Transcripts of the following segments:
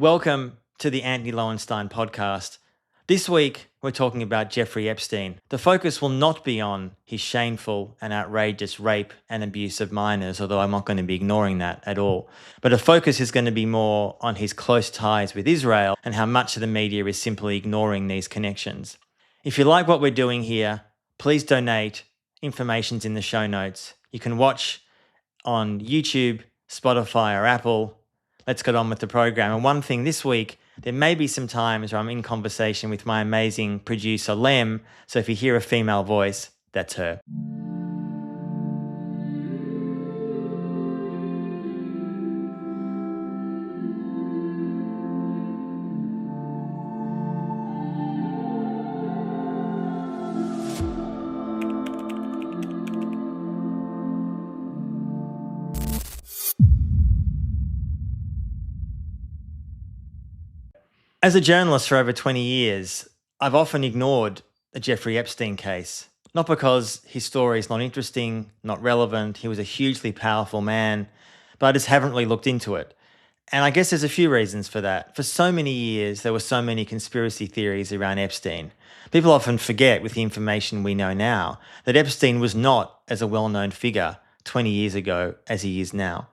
Welcome to the Antony Loewenstein podcast. This week, we're talking about Jeffrey Epstein. The focus will not be on his shameful and outrageous rape and abuse of minors, although I'm not going to be ignoring that at all. But the focus is going to be more on his close ties with Israel and how much of the media is simply ignoring these connections. If you like what we're doing here, please donate. Information's in the show notes. You can watch on YouTube, Spotify, or Apple. Let's get on with the program. And one thing this week, there may be some times where I'm in conversation with my amazing producer, Lem. So if you hear a female voice, that's her. As a journalist for over 20 years, I've often ignored the Jeffrey Epstein case. Not because his story is not interesting, not relevant, he was a hugely powerful man, but I just haven't really looked into it. And I guess there's a few reasons for that. For so many years, there were so many conspiracy theories around Epstein. People often forget, with the information we know now, that Epstein was not as a well-known figure 20 years ago as he is now,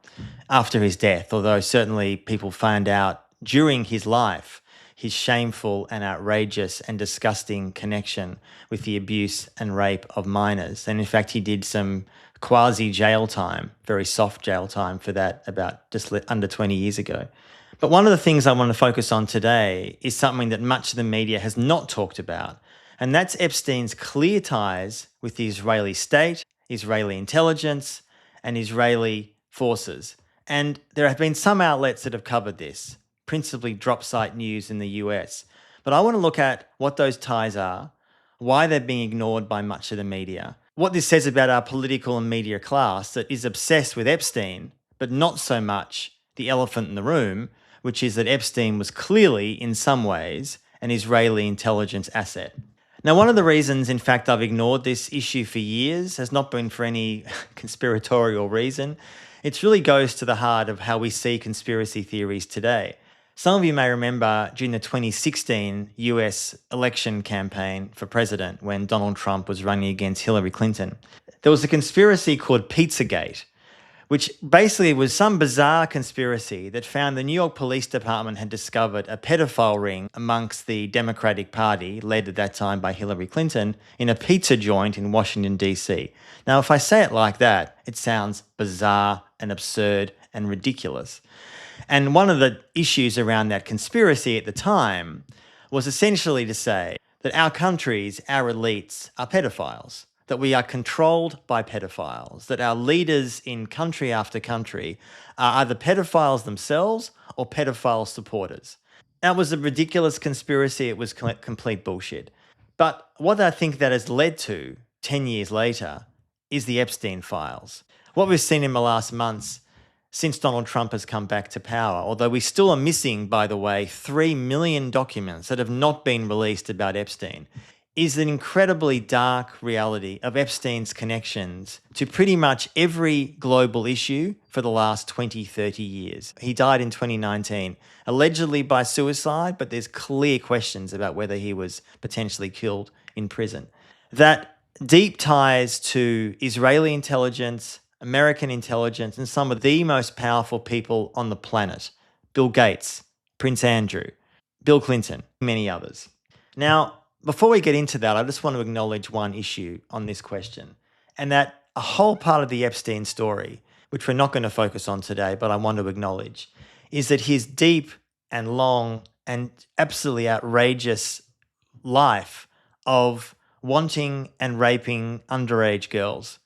after his death, although certainly people found out during his life his shameful and outrageous and disgusting connection with the abuse and rape of minors. And in fact, he did some quasi-jail time, very soft jail time for that about just under 20 years ago. But one of the things I want to focus on today is something that much of the media has not talked about, and that's Epstein's clear ties with the Israeli state, Israeli intelligence, and Israeli forces. And there have been some outlets that have covered this, principally drop site news in the US. But I want to look at what those ties are, why they're being ignored by much of the media, what this says about our political and media class that is obsessed with Epstein, but not so much the elephant in the room, which is that Epstein was clearly, in some ways, an Israeli intelligence asset. Now, one of the reasons, in fact, I've ignored this issue for years has not been for any conspiratorial reason. It really goes to the heart of how we see conspiracy theories today. Some of you may remember during the 2016 US election campaign for president when Donald Trump was running against Hillary Clinton. There was a conspiracy called Pizzagate, which basically was some bizarre conspiracy that found the New York Police Department had discovered a pedophile ring amongst the Democratic Party, led at that time by Hillary Clinton, in a pizza joint in Washington, D.C. Now, if I say it like that, it sounds bizarre and absurd and ridiculous. And one of the issues around that conspiracy at the time was essentially to say that our countries, our elites, are pedophiles, that we are controlled by pedophiles, that our leaders in country after country are either pedophiles themselves or pedophile supporters. That was a ridiculous conspiracy. It was complete bullshit. But what I think that has led to 10 years later is the Epstein files. What we've seen in the last months since Donald Trump has come back to power, although we still are missing, by the way, 3 million documents that have not been released about Epstein, is an incredibly dark reality of Epstein's connections to pretty much every global issue for the last 20, 30 years. He died in 2019, allegedly by suicide, but there's clear questions about whether he was potentially killed in prison. That deep ties to Israeli intelligence, American intelligence, and some of the most powerful people on the planet. Bill Gates, Prince Andrew, Bill Clinton, many others. Now, before we get into that, I just want to acknowledge one issue on this question, and that a whole part of the Epstein story, which we're not going to focus on today, but I want to acknowledge, is that his deep and long and absolutely outrageous life of wanting and raping underage girls.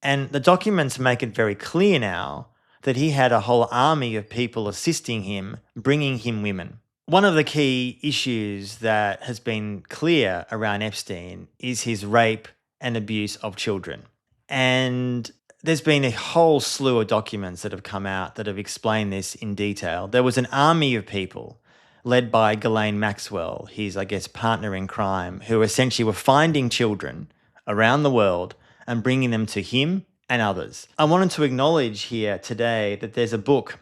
And the documents make it very clear now that he had a whole army of people assisting him, bringing him women. One of the key issues that has been clear around Epstein is his rape and abuse of children. And there's been a whole slew of documents that have come out that have explained this in detail. There was an army of people led by Ghislaine Maxwell, his, partner in crime, who essentially were finding children around the world and bringing them to him and others. I wanted to acknowledge here today that there's a book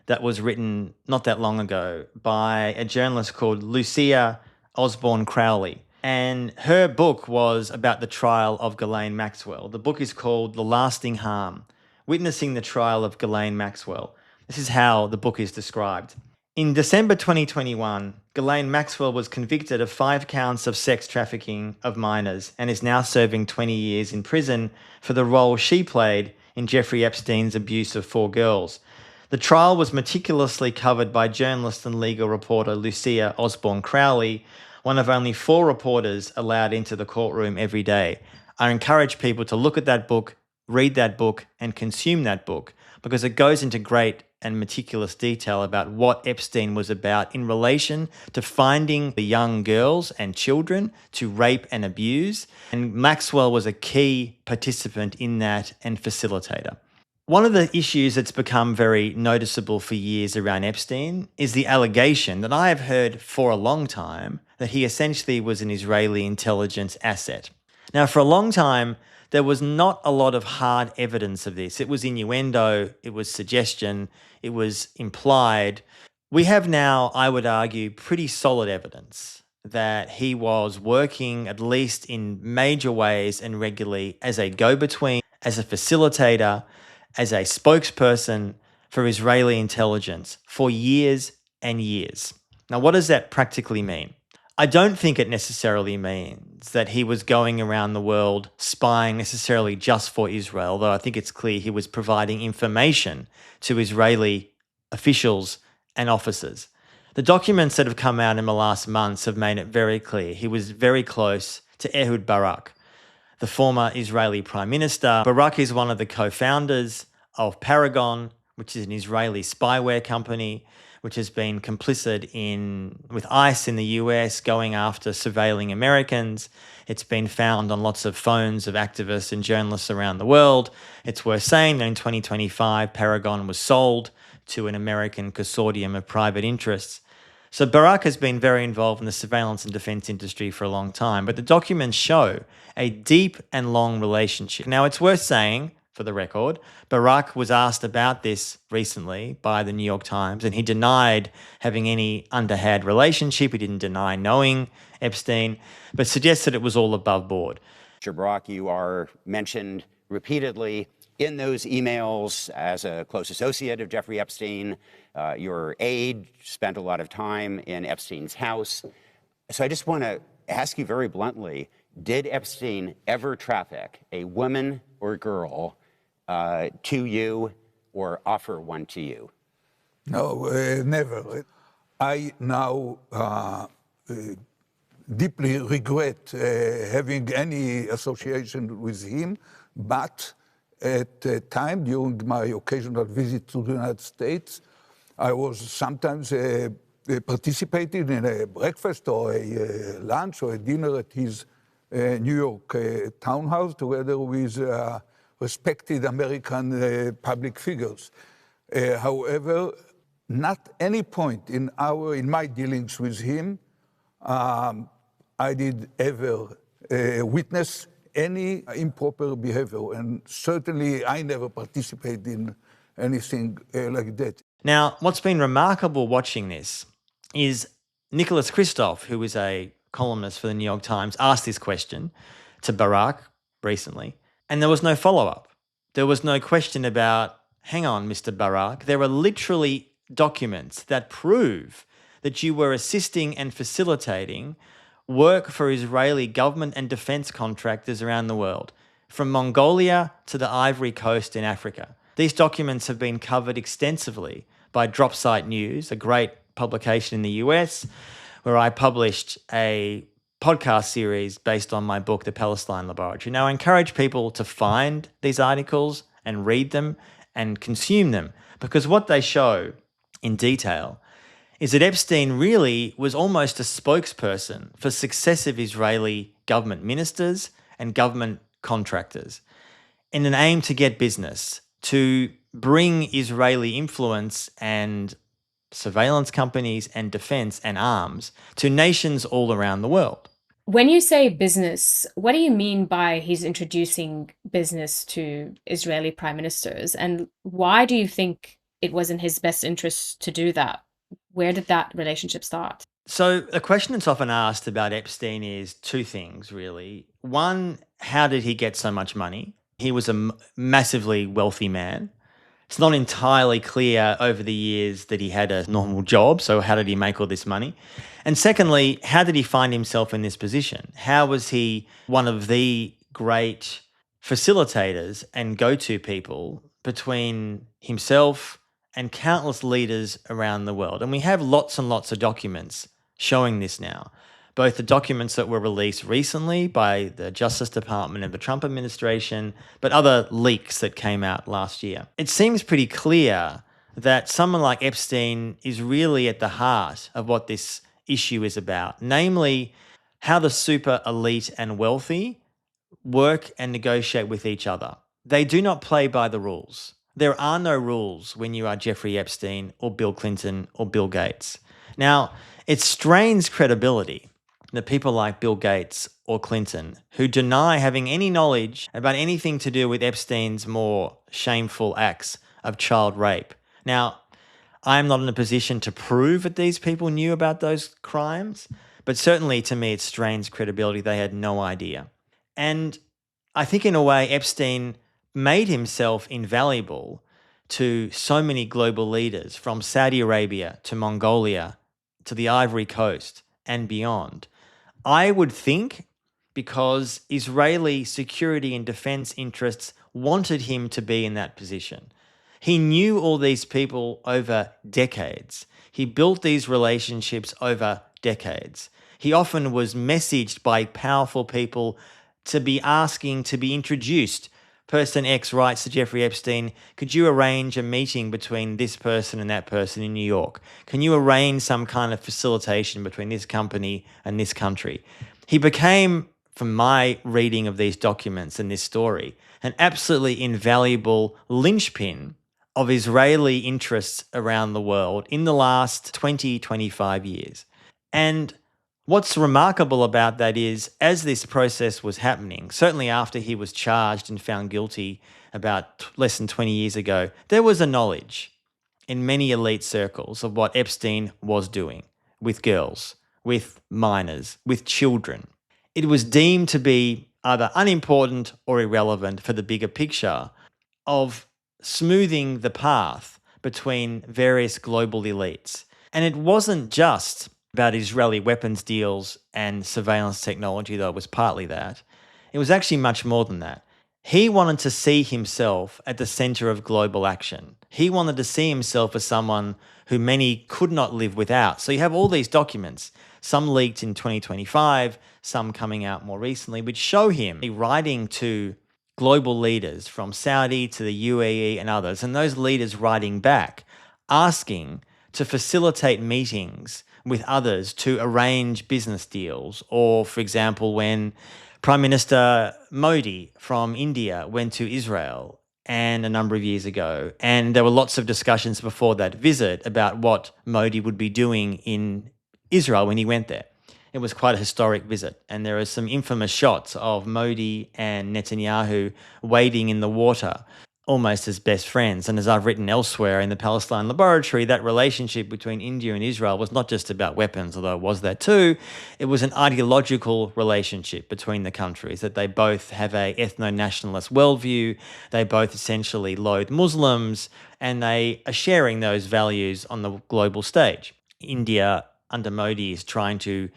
that was written not that long ago by a journalist called Lucia Osborne Crowley. And her book was about the trial of Ghislaine Maxwell. The book is called The Lasting Harm: Witnessing the Trial of Ghislaine Maxwell. This is how the book is described. In December 2021, Ghislaine Maxwell was convicted of 5 counts of sex trafficking of minors and is now serving 20 years in prison for the role she played in Jeffrey Epstein's abuse of 4 girls. The trial was meticulously covered by journalist and legal reporter Lucia Osborne Crowley, one of only 4 reporters allowed into the courtroom every day. I encourage people to look at that book, read that book, and consume that book, because it goes into great and meticulous detail about what Epstein was about in relation to finding the young girls and children to rape and abuse. And Maxwell was a key participant in that and facilitator. One of the issues that's become very noticeable for years around Epstein is the allegation that I have heard for a long time that he essentially was an Israeli intelligence asset. Now, for a long time, there was not a lot of hard evidence of this. It was innuendo, it was suggestion, it was implied. We have now, I would argue, pretty solid evidence that he was working, at least in major ways and regularly, as a go-between, as a facilitator, as a spokesperson for Israeli intelligence for years and years. Now, what does that practically mean? I don't think it necessarily means that he was going around the world spying necessarily just for Israel, though I think it's clear he was providing information to Israeli officials and officers. The documents that have come out in the last months have made it very clear he was very close to Ehud Barak, the former Israeli Prime Minister. Barak is one of the co-founders of Paragon, which is an Israeli spyware company, which has been complicit with ICE in the US going after surveilling Americans. It's been found on lots of phones of activists and journalists around the world. It's worth saying that in 2025, Paragon was sold to an American consortium of private interests. So Barak has been very involved in the surveillance and defense industry for a long time, but the documents show a deep and long relationship. Now, it's worth saying, for the record, Barak was asked about this recently by the New York Times, and he denied having any underhand relationship. He didn't deny knowing Epstein, but suggested it was all above board. Mr. Barak, you are mentioned repeatedly in those emails as a close associate of Jeffrey Epstein. Your aide spent a lot of time in Epstein's house. So I just want to ask you very bluntly, did Epstein ever traffic a woman or girl to you or offer one to you? No, never. I now deeply regret having any association with him, but at the time, during my occasional visit to the United States, I was sometimes participating in a breakfast or a lunch or a dinner at his New York townhouse together with respected American public figures. However, not any point in my dealings with him I did ever witness any improper behavior, and certainly I never participated in anything like that. Now, what's been remarkable watching this is Nicholas Kristof, who is a columnist for the New York Times, asked this question to Barak recently, and there was no follow-up. There was no question about, hang on, Mr. Barak, there are literally documents that prove that you were assisting and facilitating work for Israeli government and defense contractors around the world, from Mongolia to the Ivory Coast in Africa. These documents have been covered extensively by Dropsite News, a great publication in the US, where I published a podcast series based on my book, The Palestine Laboratory. Now, I encourage people to find these articles and read them and consume them, because what they show in detail is that Epstein really was almost a spokesperson for successive Israeli government ministers and government contractors in an aim to get business, to bring Israeli influence and surveillance companies and defense and arms to nations all around the world. When you say business, what do you mean by he's introducing business to Israeli prime ministers? And why do you think it was in his best interest to do that. Where did that relationship start? So, a question that's often asked about Epstein is two things, really. One, how did he get so much money? He was a massively wealthy man. It's not entirely clear over the years that he had a normal job. So, how did he make all this money? And secondly, how did he find himself in this position? How was he one of the great facilitators and go to people between himself and countless leaders around the world? And we have lots and lots of documents showing this now. Both the documents that were released recently by the Justice Department of the Trump administration, but other leaks that came out last year. It seems pretty clear that someone like Epstein is really at the heart of what this issue is about, namely how the super elite and wealthy work and negotiate with each other. They do not play by the rules. There are no rules when you are Jeffrey Epstein or Bill Clinton or Bill Gates. Now, it strains credibility that people like Bill Gates or Clinton, who deny having any knowledge about anything to do with Epstein's more shameful acts of child rape. Now, I'm not in a position to prove that these people knew about those crimes, but certainly to me it strains credibility. They had no idea. And I think in a way Epstein made himself invaluable to so many global leaders, from Saudi Arabia to Mongolia to the Ivory Coast and beyond. I would think because Israeli security and defense interests wanted him to be in that position. He knew all these people over decades. He built these relationships over decades. He often was messaged by powerful people to be asking to be introduced. Person X writes to Jeffrey Epstein, could you arrange a meeting between this person and that person in New York? Can you arrange some kind of facilitation between this company and this country? He became, from my reading of these documents and this story, an absolutely invaluable linchpin of Israeli interests around the world in the last 20, 25 years. And what's remarkable about that is, as this process was happening, certainly after he was charged and found guilty about less than 20 years ago, there was a knowledge in many elite circles of what Epstein was doing with girls, with minors, with children. It was deemed to be either unimportant or irrelevant for the bigger picture of smoothing the path between various global elites. And it wasn't just about Israeli weapons deals and surveillance technology, though it was partly that. It was actually much more than that. He wanted to see himself at the center of global action. He wanted to see himself as someone who many could not live without. So you have all these documents, some leaked in 2025, some coming out more recently, which show him writing to global leaders from Saudi to the UAE and others, and those leaders writing back, asking to facilitate meetings with others to arrange business deals. Or, for example, when Prime Minister Modi from India went to Israel and a number of years ago, and there were lots of discussions before that visit about what Modi would be doing in Israel when he went there. It was quite a historic visit, and there are some infamous shots of Modi and Netanyahu wading in the water, almost as best friends. And as I've written elsewhere in the Palestine Laboratory, that relationship between India and Israel was not just about weapons, although it was that too. It was an ideological relationship between the countries, that they both have a ethno-nationalist worldview, they both essentially loathe Muslims, and they are sharing those values on the global stage. India, under Modi, is trying to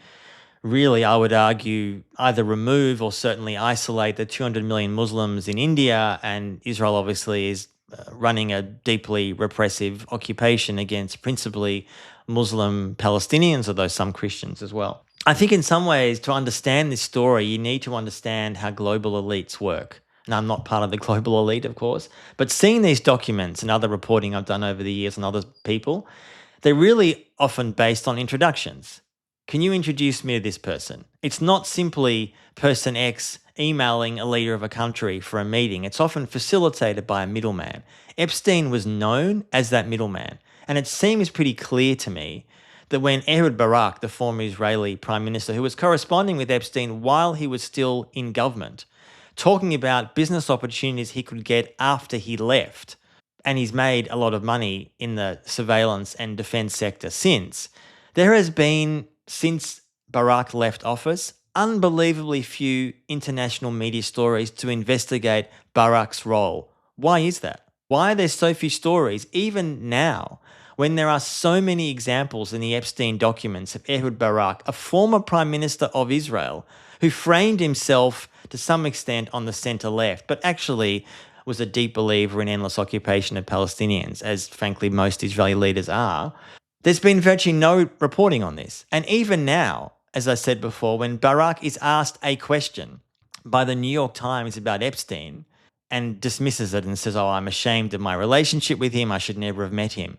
really, I would argue, either remove or certainly isolate the 200 million Muslims in India, and Israel obviously is running a deeply repressive occupation against principally Muslim Palestinians, although some Christians as well. I think in some ways, to understand this story, you need to understand how global elites work. Now, I'm not part of the global elite, of course, but seeing these documents and other reporting I've done over the years on other people, they're really often based on introductions. Can you introduce me to this person? It's not simply person X emailing a leader of a country for a meeting. It's often facilitated by a middleman. Epstein was known as that middleman. And it seems pretty clear to me that when Ehud Barak, the former Israeli prime minister, who was corresponding with Epstein while he was still in government, talking about business opportunities he could get after he left, and he's made a lot of money in the surveillance and defense sector since. There has been, since Barack left office, unbelievably few international media stories to investigate Barack's role. Why is that? Why are there so few stories, even now, when there are so many examples in the Epstein documents of Ehud Barak, a former prime minister of Israel, who framed himself to some extent on the centre left, but actually was a deep believer in endless occupation of Palestinians, as frankly most Israeli leaders are. There's been virtually no reporting on this. And even now, as I said before, when Barak is asked a question by the New York Times about Epstein and dismisses it and says, oh, I'm ashamed of my relationship with him, I should never have met him,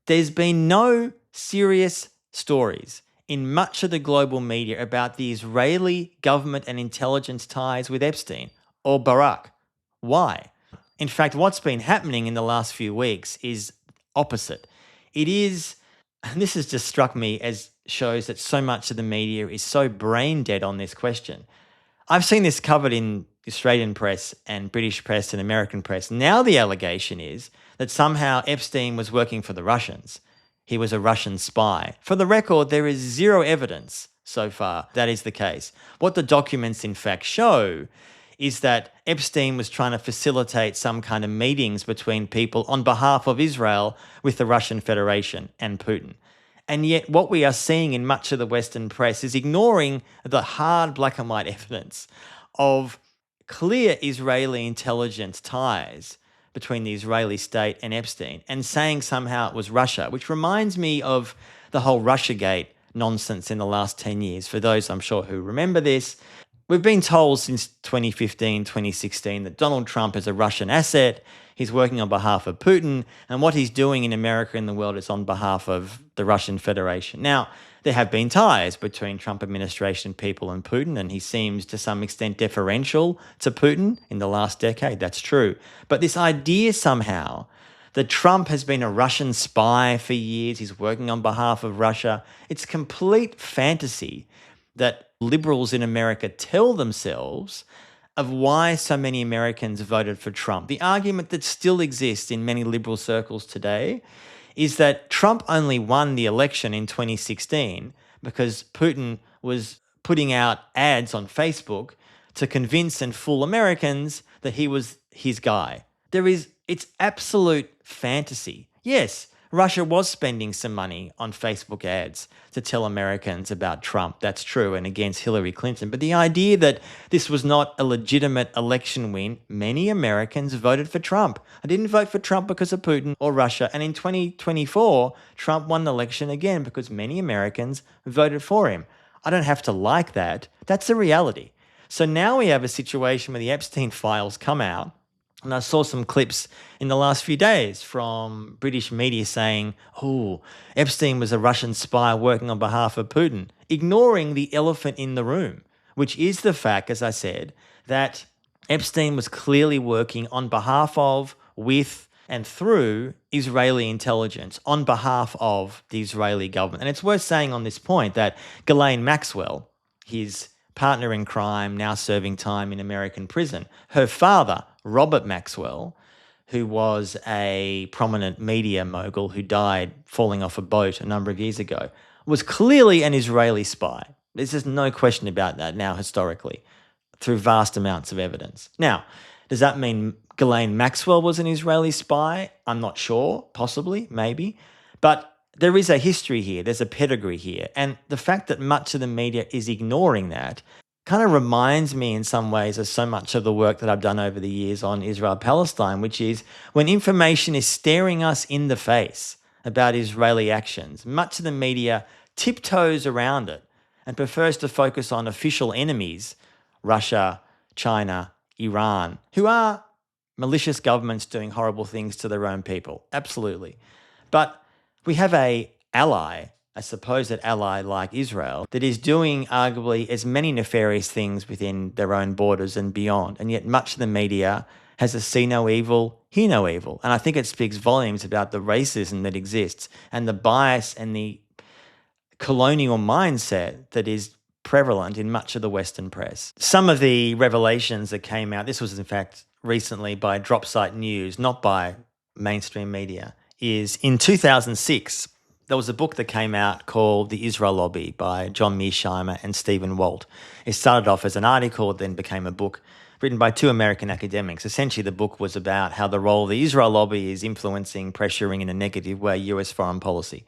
there's been no serious stories in much of the global media about the Israeli government and intelligence ties with Epstein or Barak. Why? In fact, what's been happening in the last few weeks is opposite. It is, and this has just struck me as shows that so much of the media is so brain dead on this question. I've seen this covered in Australian press and British press and American press. Now the allegation is that somehow Epstein was working for the Russians. He was a Russian spy. For the record, there is zero evidence so far that is the case. What the documents in fact show is that Epstein was trying to facilitate some kind of meetings between people on behalf of Israel with the Russian Federation and Putin. And yet what we are seeing in much of the Western press is ignoring the hard black and white evidence of clear Israeli intelligence ties between the Israeli state and Epstein and saying somehow it was Russia, which reminds me of the whole Russiagate nonsense in the last 10 years. For those, I'm sure, who remember this, we've been told since 2015, 2016 that Donald Trump is a Russian asset. He's working on behalf of Putin, and what he's doing in America and the world is on behalf of the Russian Federation. Now, there have been ties between Trump administration people and Putin, and he seems to some extent deferential to Putin in the last decade. That's true. But this idea somehow that Trump has been a Russian spy for years, he's working on behalf of Russia, it's complete fantasy that liberals in America tell themselves of why so many Americans voted for Trump. The argument that still exists in many liberal circles today is that Trump only won the election in 2016 because Putin was putting out ads on Facebook to convince and fool Americans that he was his guy. It's absolute fantasy. Yes, Russia was spending some money on Facebook ads to tell Americans about Trump. That's true, and against Hillary Clinton. But the idea that this was not a legitimate election win, many Americans voted for Trump. I didn't vote for Trump because of Putin or Russia. And in 2024, Trump won the election again because many Americans voted for him. I don't have to like that. That's the reality. So now we have a situation where the Epstein files come out. And I saw some clips in the last few days from British media saying, oh, Epstein was a Russian spy working on behalf of Putin, ignoring the elephant in the room, which is the fact, as I said, that Epstein was clearly working on behalf of, with, and through Israeli intelligence, on behalf of the Israeli government. And it's worth saying on this point that Ghislaine Maxwell, his partner in crime, now serving time in American prison, her father, Robert Maxwell, who was a prominent media mogul who died falling off a boat a number of years ago, was clearly an Israeli spy. There's just no question about that now historically, through vast amounts of evidence. Now, does that mean Ghislaine Maxwell was an Israeli spy? I'm not sure, possibly, maybe. But there is a history here, there's a pedigree here. And the fact that much of the media is ignoring that kind of reminds me in some ways of so much of the work that I've done over the years on Israel-Palestine, which is when information is staring us in the face about Israeli actions, much of the media tiptoes around it and prefers to focus on official enemies, Russia, China, Iran, who are malicious governments doing horrible things to their own people. Absolutely. But we have a supposed ally like Israel that is doing arguably as many nefarious things within their own borders and beyond. And yet much of the media has a see no evil, hear no evil. And I think it speaks volumes about the racism that exists and the bias and the colonial mindset that is prevalent in much of the Western press. Some of the revelations that came out, this was in fact recently by Dropsite News, not by mainstream media is in 2006, there was a book that came out called The Israel Lobby by John Mearsheimer and Stephen Walt. It started off as an article, then became a book written by two American academics. Essentially, the book was about how the role of the Israel lobby is influencing, pressuring in a negative way US foreign policy.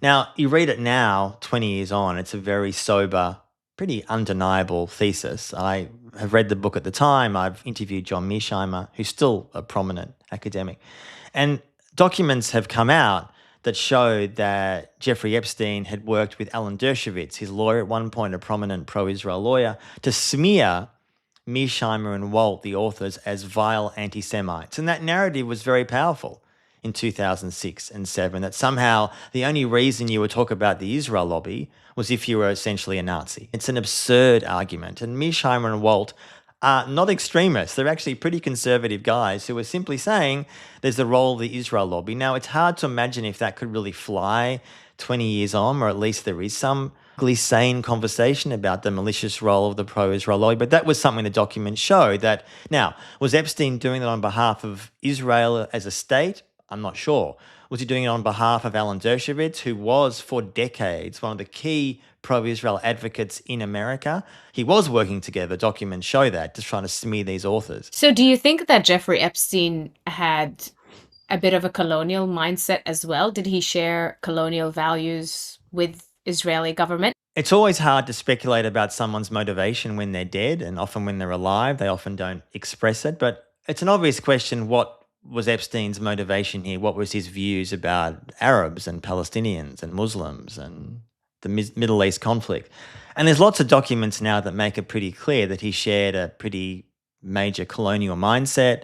Now, you read it now, 20 years on, it's a very sober, pretty undeniable thesis. I have read the book at the time. I've interviewed John Mearsheimer, who's still a prominent academic. And documents have come out that showed that Jeffrey Epstein had worked with Alan Dershowitz, his lawyer at one point, a prominent pro-Israel lawyer, to smear Mearsheimer and Walt, the authors, as vile anti-Semites. And that narrative was very powerful in 2006 and 7, that somehow the only reason you would talk about the Israel lobby was if you were essentially a Nazi. It's an absurd argument. And Mearsheimer and Walt are not extremists. They're actually pretty conservative guys who are simply saying there's the role of the Israel lobby. Now, it's hard to imagine if that could really fly 20 years on, or at least there is some sane conversation about the malicious role of the pro-Israel lobby. But that was something the documents show. That now, was Epstein doing that on behalf of Israel as a state? I'm not sure. Was he doing it on behalf of Alan Dershowitz, who was for decades one of the key pro-Israel advocates in America? He was working together, documents show that, just trying to smear these authors. So do you think that Jeffrey Epstein had a bit of a colonial mindset as well? Did he share colonial values with Israeli government? It's always hard to speculate about someone's motivation when they're dead, and often when they're alive, they often don't express it. But it's an obvious question, what was Epstein's motivation here? What was his views about Arabs and Palestinians and Muslims and the Middle East conflict? And there's lots of documents now that make it pretty clear that he shared a pretty major colonial mindset.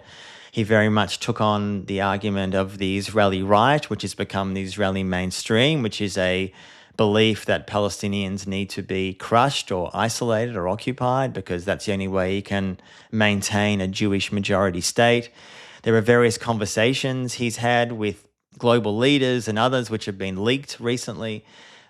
He very much took on the argument of the Israeli right, which has become the Israeli mainstream, which is a belief that Palestinians need to be crushed or isolated or occupied because that's the only way you can maintain a Jewish majority state. There are various conversations he's had with global leaders and others which have been leaked recently,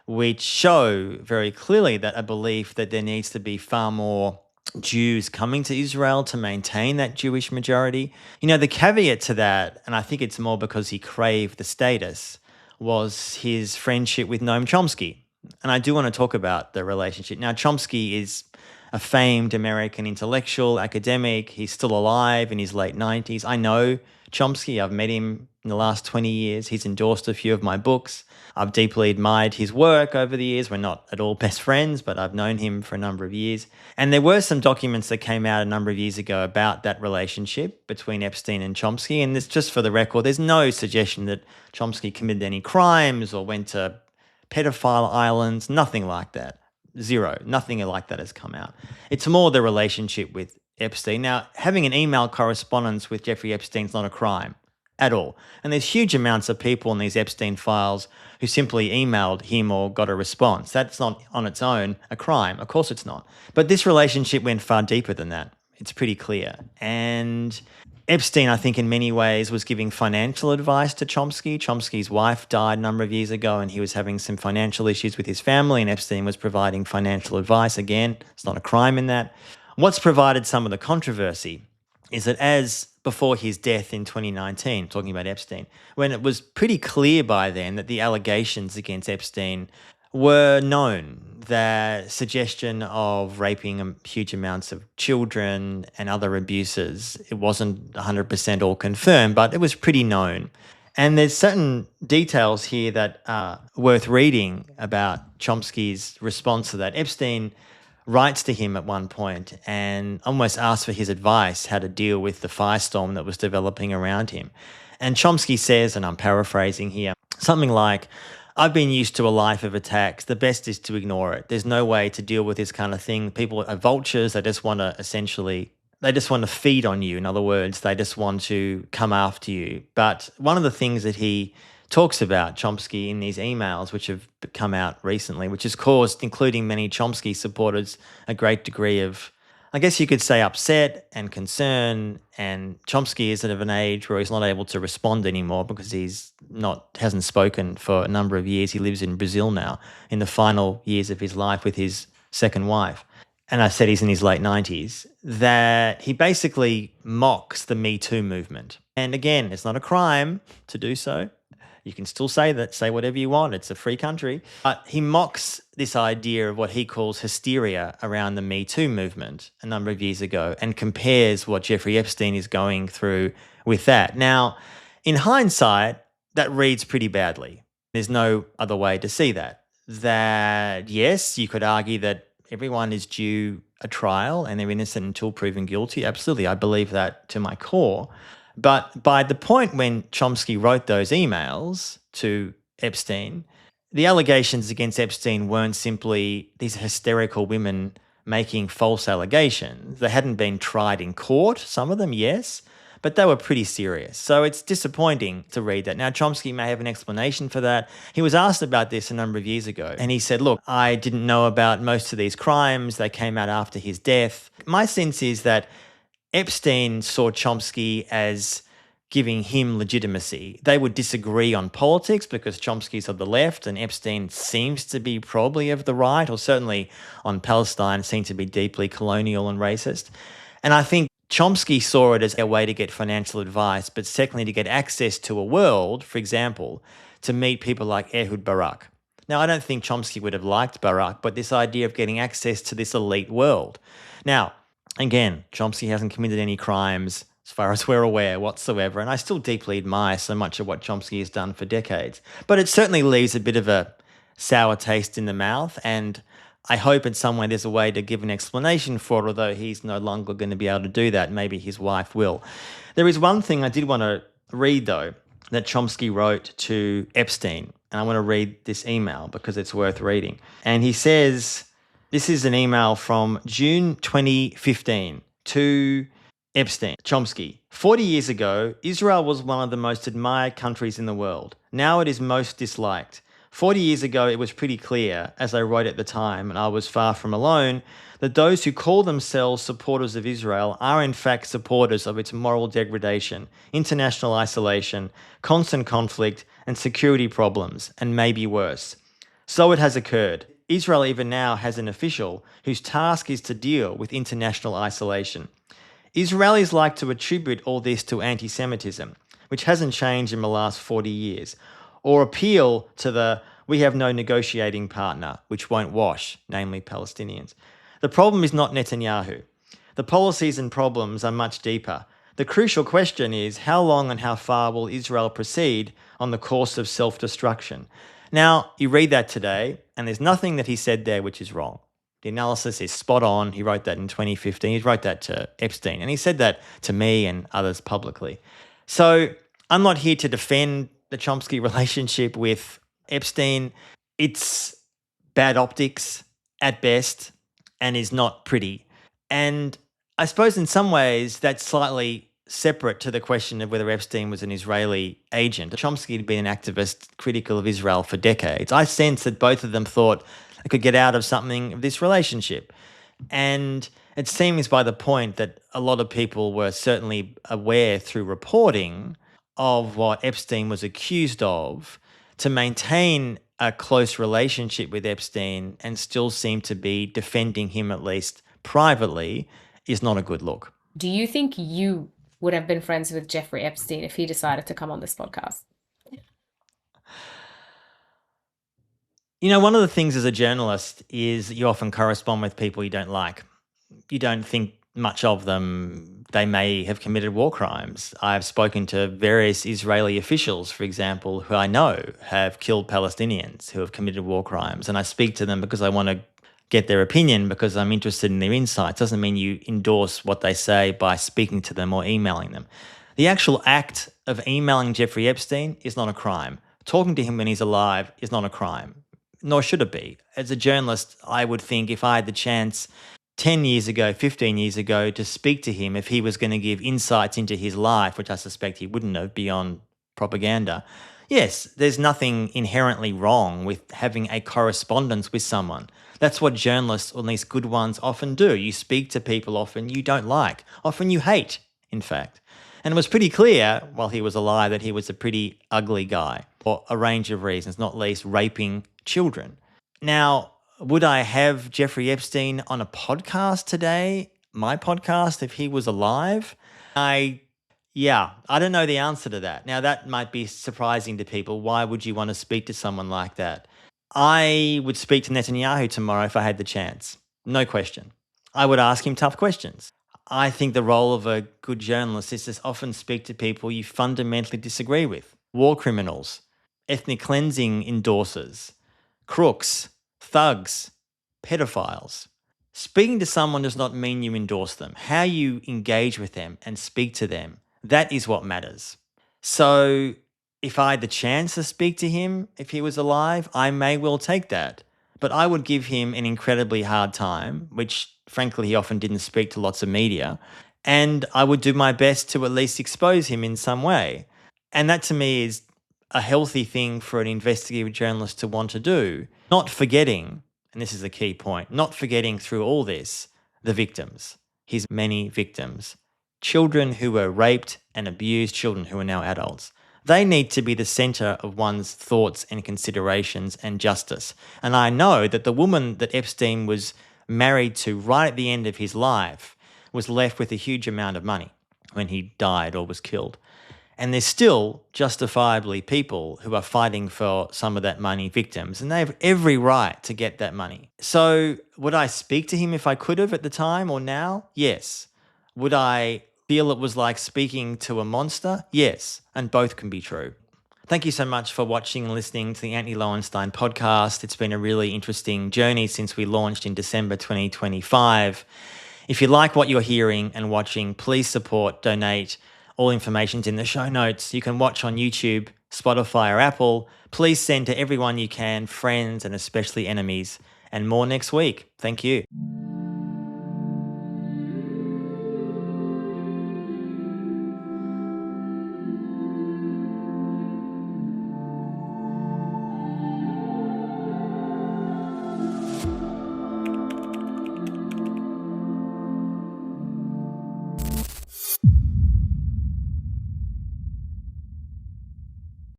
which show very clearly that a belief that there needs to be far more Jews coming to Israel to maintain that Jewish majority. You know, the caveat to that, and I think it's more because he craved the status, was his friendship with Noam Chomsky. And I do want to talk about the relationship. Now, Chomsky is a famed American intellectual, academic. He's still alive in his late 90s. I know Chomsky. I've met him in the last 20 years. He's endorsed a few of my books. I've deeply admired his work over the years. We're not at all best friends, but I've known him for a number of years. And there were some documents that came out a number of years ago about that relationship between Epstein and Chomsky. And it's just for the record, there's no suggestion that Chomsky committed any crimes or went to pedophile islands, nothing like that. Zero. Nothing like that has come out. It's more the relationship with Epstein. Now, having an email correspondence with Jeffrey Epstein is not a crime at all. And there's huge amounts of people in these Epstein files who simply emailed him or got a response. That's not on its own a crime. Of course it's not. But this relationship went far deeper than that. It's pretty clear. And Epstein, I think, in many ways was giving financial advice to Chomsky. Chomsky's wife died a number of years ago and he was having some financial issues with his family, and Epstein was providing financial advice. Again, it's not a crime in that. What's provided some of the controversy is that as before his death in 2019, talking about Epstein, when it was pretty clear by then that the allegations against Epstein were known, that suggestion of raping huge amounts of children and other abuses, it wasn't 100% all confirmed, but it was pretty known. And there's certain details here that are worth reading about Chomsky's response to that. Epstein writes to him at one point and almost asks for his advice how to deal with the firestorm that was developing around him. And Chomsky says, and I'm paraphrasing here, something like, "I've been used to a life of attacks. The best is to ignore it. There's no way to deal with this kind of thing. People are vultures. They just want to feed on you. In other words, they just want to come after you." But one of the things that he talks about, Chomsky, in these emails, which have come out recently, which has caused, including many Chomsky supporters, a great degree of, I guess you could say, upset and concern. And Chomsky is at an age where he's not able to respond anymore because hasn't spoken for a number of years. He lives in Brazil now, in the final years of his life with his second wife. and I said he's in his late 90s, that he basically mocks the Me Too movement. And again, it's not a crime to do so. You can still say that, say whatever you want. It's a free country. But he mocks this idea of what he calls hysteria around the Me Too movement a number of years ago and compares what Jeffrey Epstein is going through with that. Now, in hindsight, that reads pretty badly. There's no other way to see that. That, yes, you could argue that everyone is due a trial and they're innocent until proven guilty. Absolutely, I believe that to my core. But by the point when Chomsky wrote those emails to Epstein, the allegations against Epstein weren't simply these hysterical women making false allegations. They hadn't been tried in court, some of them, yes, but they were pretty serious. So it's disappointing to read that. Now, Chomsky may have an explanation for that. He was asked about this a number of years ago, and he said, look, I didn't know about most of these crimes. They came out after his death. My sense is that Epstein saw Chomsky as giving him legitimacy. They would disagree on politics because Chomsky's of the left and Epstein seems to be probably of the right, or certainly on Palestine seemed to be deeply colonial and racist. And I think Chomsky saw it as a way to get financial advice, but secondly, to get access to a world, for example, to meet people like Ehud Barak. Now, I don't think Chomsky would have liked Barak, but this idea of getting access to this elite world. Now, again, Chomsky hasn't committed any crimes as far as we're aware whatsoever, and I still deeply admire so much of what Chomsky has done for decades. But it certainly leaves a bit of a sour taste in the mouth, and I hope in some way there's a way to give an explanation for it, although he's no longer going to be able to do that. Maybe his wife will. There is one thing I did want to read, though, that Chomsky wrote to Epstein, and I want to read this email because it's worth reading. And he says, this is an email from June 2015 to Epstein. Chomsky, 40 years ago, Israel was one of the most admired countries in the world. Now it is most disliked. 40 years ago, it was pretty clear, as I wrote at the time, and I was far from alone, that those who call themselves supporters of Israel are in fact supporters of its moral degradation, international isolation, constant conflict, and security problems, and maybe worse. So it has occurred. Israel even now has an official whose task is to deal with international isolation. Israelis like to attribute all this to anti-Semitism, which hasn't changed in the last 40 years, or appeal to the "we have no negotiating partner," which won't wash, namely Palestinians. The problem is not Netanyahu. The policies and problems are much deeper. The crucial question is how long and how far will Israel proceed on the course of self-destruction? Now, you read that today, and there's nothing that he said there which is wrong. The analysis is spot on. He wrote that in 2015. He wrote that to Epstein, and he said that to me and others publicly. So I'm not here to defend the Chomsky relationship with Epstein. It's bad optics at best and is not pretty. And I suppose in some ways that's slightly separate to the question of whether Epstein was an Israeli agent. Chomsky had been an activist critical of Israel for decades. I sense that both of them thought they could get out of something of this relationship. And it seems by the point that a lot of people were certainly aware through reporting of what Epstein was accused of, to maintain a close relationship with Epstein and still seem to be defending him, at least privately, is not a good look. Do you think you would have been friends with Jeffrey Epstein if he decided to come on this podcast? You know, one of the things as a journalist is you often correspond with people you don't like. You don't think much of them. They may have committed war crimes. I've spoken to various Israeli officials, for example, who I know have killed Palestinians who have committed war crimes. And I speak to them because I want to get their opinion, because I'm interested in their insights. Doesn't mean you endorse what they say by speaking to them or emailing them. The actual act of emailing Jeffrey Epstein is not a crime. Talking to him when he's alive is not a crime, nor should it be. As a journalist, I would think if I had the chance 10 years ago, 15 years ago, to speak to him, if he was going to give insights into his life, which I suspect he wouldn't have beyond propaganda, yes, there's nothing inherently wrong with having a correspondence with someone. That's what journalists, or at least good ones, often do. You speak to people often you don't like, often you hate, in fact. And it was pretty clear while he was alive that he was a pretty ugly guy for a range of reasons, not least raping children. Now, Would I have Jeffrey Epstein on a podcast today, my podcast, if he was alive? Yeah, I don't know the answer to that. Now, that might be surprising to people. Why would you want to speak to someone like that? I would speak to Netanyahu tomorrow if I had the chance. No question. I would ask him tough questions. I think the role of a good journalist is to often speak to people you fundamentally disagree with. War criminals, ethnic cleansing endorsers, crooks, thugs, pedophiles. Speaking to someone does not mean you endorse them. How you engage with them and speak to them, that is what matters. So if I had the chance to speak to him if he was alive, I may well take that. But I would give him an incredibly hard time, which frankly he often didn't speak to lots of media, and I would do my best to at least expose him in some way. And that to me is a healthy thing for an investigative journalist to want to do, not forgetting, and this is the key point, not forgetting through all this, the victims, his many victims, children who were raped and abused, children who are now adults. They need to be the centre of one's thoughts and considerations and justice. And I know that the woman that Epstein was married to right at the end of his life was left with a huge amount of money when he died or was killed. And there's still justifiably people who are fighting for some of that money, victims, and they have every right to get that money. So would I speak to him if I could have at the time or now? Yes. Would I feel it was like speaking to a monster? Yes. And both can be true. Thank you so much for watching and listening to the Antony Loewenstein podcast. It's been a really interesting journey since we launched in December 2025. If you like what you're hearing and watching, please support, donate. All information's in the show notes. You can watch on YouTube, Spotify, or Apple. Please send to everyone you can, friends and especially enemies, and more next week. Thank you.